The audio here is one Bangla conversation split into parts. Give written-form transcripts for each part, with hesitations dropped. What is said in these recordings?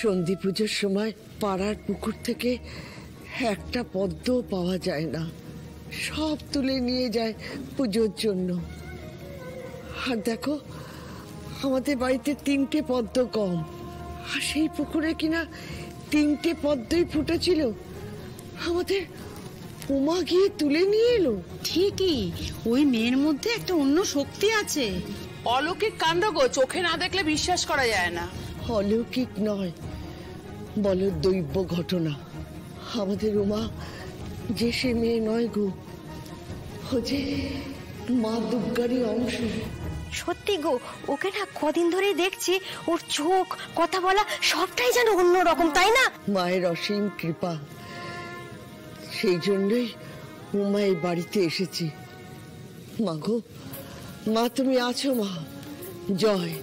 সন্ধি পুজোর সময় পাড়ার পুকুর থেকে একটা পদ্মও পাওয়া যায় না, সব তুলে নিয়ে যায় পুজোর জন্য। আর দেখো, আমাদের বাড়িতে 3টে পদ্ম কম, আর সেই পুকুরে কিনা 3টে পদ্মই ফুটেছিল। আমাদের উমা গিয়ে তুলে নিয়ে এলো। ঠিকই, ওই মেয়ের মধ্যে একটা অন্য শক্তি আছে। অলৌকিক কাণ্ড গো, চোখে না দেখলে বিশ্বাস করা যায় না। অলৌকিক নয়, বলো দৈব ঘটনা। আমাদের উমা যে সে মেয়ে নয় গো, ও যে মা দুর্গারই অংশ। সত্যি গো, ওকে না কদিন ধরে দেখছি, ওর চোখ, কথা বলা সবটাই যেন অন্যরকম, তাই না? মায়ের অসীম কৃপা, সেই জন্যই উমা এই বাড়িতে এসেছি। মা গো, মা তুমি আছো মা? জয়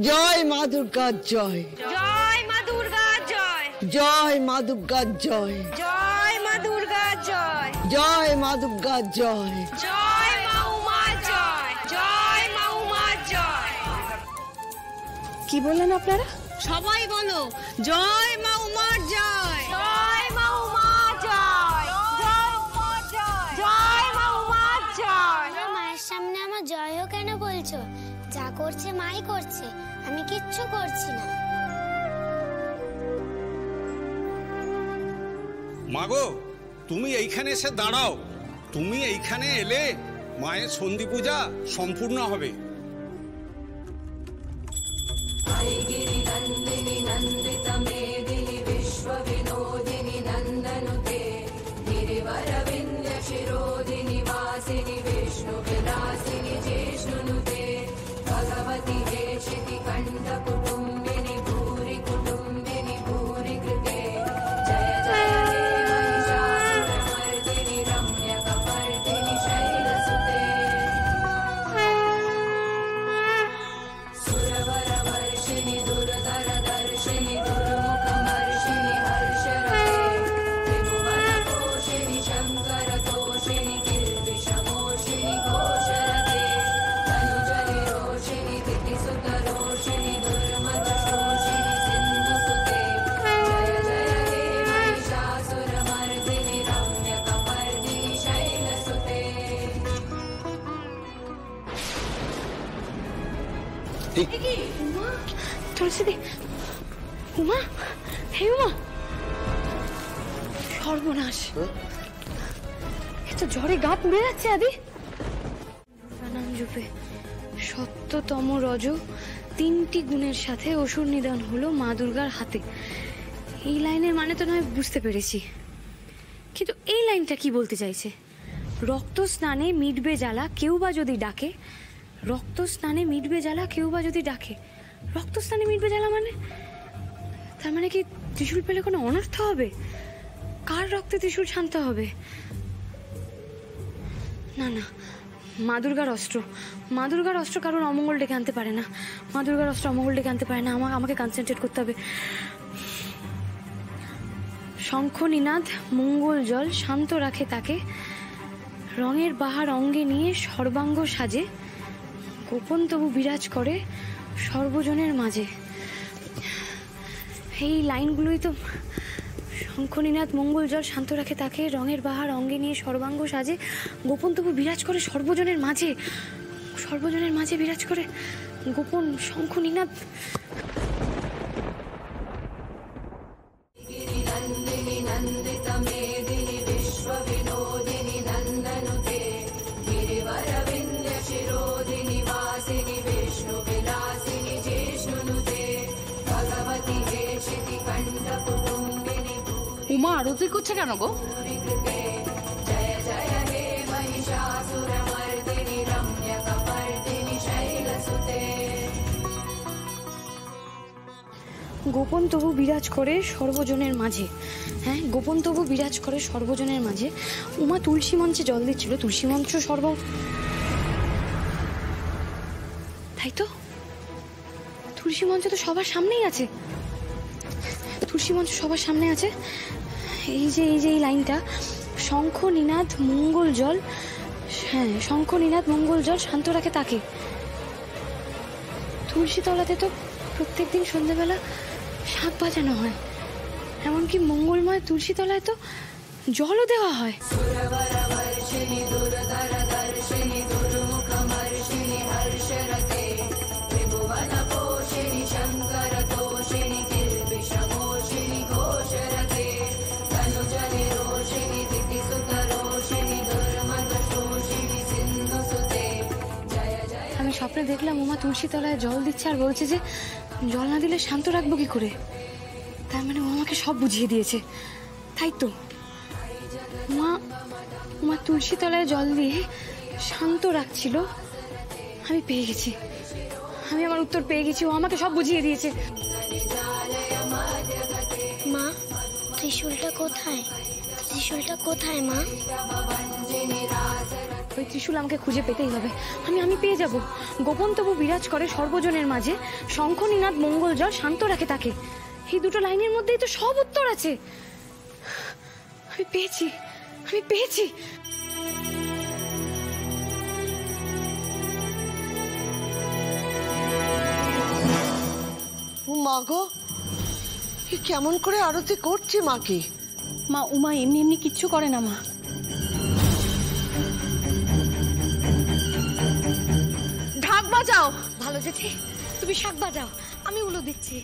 জয় মা দুর্গার জয়, জয় মা দুর্গার জয়, জয় মা দুর্গার জয়, জয় মা দুর্গার জয়, জয় মা দুর্গার জয়, জয় মা উমার জয়, জয় মা উমার জয়। কি বললেন আপনারা? সবাই বলো জয় মা উমার জয়, জয় মা উমার জয়, জয় উমার জয়, জয় মা উমার জয়। মায়ের সামনে আমার জয়ও কেন বলছো? যা করছে মাই করছে, আমি কিচ্ছু করছি না। মাগো, তুমি এইখানে এসে দাঁড়াও। তুমি এইখানে এলে মায়ের সন্ধি পূজা সম্পূর্ণ হবে। তুলসীদি, উমা, হে উমা, সর্বনাশ, এত ঝড়ে গা পুড়ে যাচ্ছে। আদি নাম জপে সত্যতম রজ 3টি গুণের সাথে অসুর নিধন হলো মা দুর্গার হাতে। এই লাইনের মানে তো নয় বুঝতে পেরেছি, কিন্তু এই লাইনটা কি বলতে চাইছে? রক্ত স্নানে মিটবে জ্বালা কেউ বা যদি ডাকে, রক্ত স্নানে মিটবে জ্বালা কেউ বা যদি ডাকে। রক্ত স্নানে মিটবে জ্বালা মানে, তার মানে কি ত্রিশূল পেলে কোনো অনর্থ হবে? কার রক্তে ত্রিশূল শান্ত হবে? না না, মা দুর্গার অস্ত্র, মা দুর্গার অস্ত্র কারণ অমঙ্গল ডেকে আনতে পারে না। মা দুর্গার অস্ত্র অমঙ্গল ডেকে আনতে পারে না। আমাকে কনসেন্ট্রেট করতে হবে। শঙ্খ নিনাদ মঙ্গল জল শান্ত রাখে তাকে, রঙের বাহার অঙ্গে নিয়ে সর্বাঙ্গ সাজে, গোপন তবু বিরাজ করে সর্বজনের মাঝে। এই লাইনগুলোই তো, শঙ্খ নিনাদ মঙ্গল জল শান্ত রাখে তাকে, রঙের বাহার অঙ্গে নিয়ে সর্বাঙ্গ সাজে, গোপন তবু বিরাজ করে সর্বজনের মাঝে, সর্বজনের মাঝে বিরাজ করে গোপন শঙ্খ নিনাদ। উমা আরতি করছে কেন গো? গোপন তবু বিরাজ করে সর্বজনের মাঝে। হ্যাঁ, গোপন তবু বিরাজ করে সর্বজনের মাঝে। উমা তুলসী মঞ্চে জল দিচ্ছিল, তুলসী মঞ্চ তাই তো, তুলসী মঞ্চ তো সবার সামনেই আছে, তুলসী মঞ্চ সবার সামনে আছে। এই যে এই লাইনটা, শঙ্খ নিনাদ মঙ্গল জল, হ্যাঁ, শঙ্খ নিনাদ মঙ্গল জল শান্ত রাখে তাকে। তুলসী তলাতে তো প্রত্যেকদিন সন্ধ্যাবেলা শাঁখ বাজানো হয়, এমনকি মঙ্গলময় তুলসী তলায় তো জলও দেওয়া হয়। আমি স্বপ্নে দেখলাম উমা তুলসী তলায় জল দিচ্ছে আর বলছে যে জল না দিলে শান্ত রাখবো কি করে। তার মানে ও আমাকে সব বুঝিয়ে দিয়েছে। তাই তো উমা তুলসী তলায় জল দিয়ে শান্ত রাখছিল। আমি পেয়ে গেছি, আমি আমার উত্তর পেয়ে গেছি। ও আমাকে সব বুঝিয়ে দিয়েছে। মা, ত্রিশূলটা কোথায়? ত্রিশূলটা কোথায় মা? ওই ত্রিশূল আমাকে খুঁজে পেতেই হবে। আমি পেয়ে যাব। গোপন তবু বিরাজ করে সর্বজনের মাঝে, শঙ্খ নিনাদ মঙ্গল জল শান্ত রাখে তাকে। এই দুটো লাইনের মধ্যেই তো সব উত্তর আছে। আমি পেয়েছি। ও মা গো, এ কেমন করে আরতি করছে মাকে? মা, উমা এমনি এমনি কিচ্ছু করে না মা। ঢাক বাজাও। ভালো জেঠি, তুমি শাঁখ বাজাও, আমি উলো দিচ্ছি।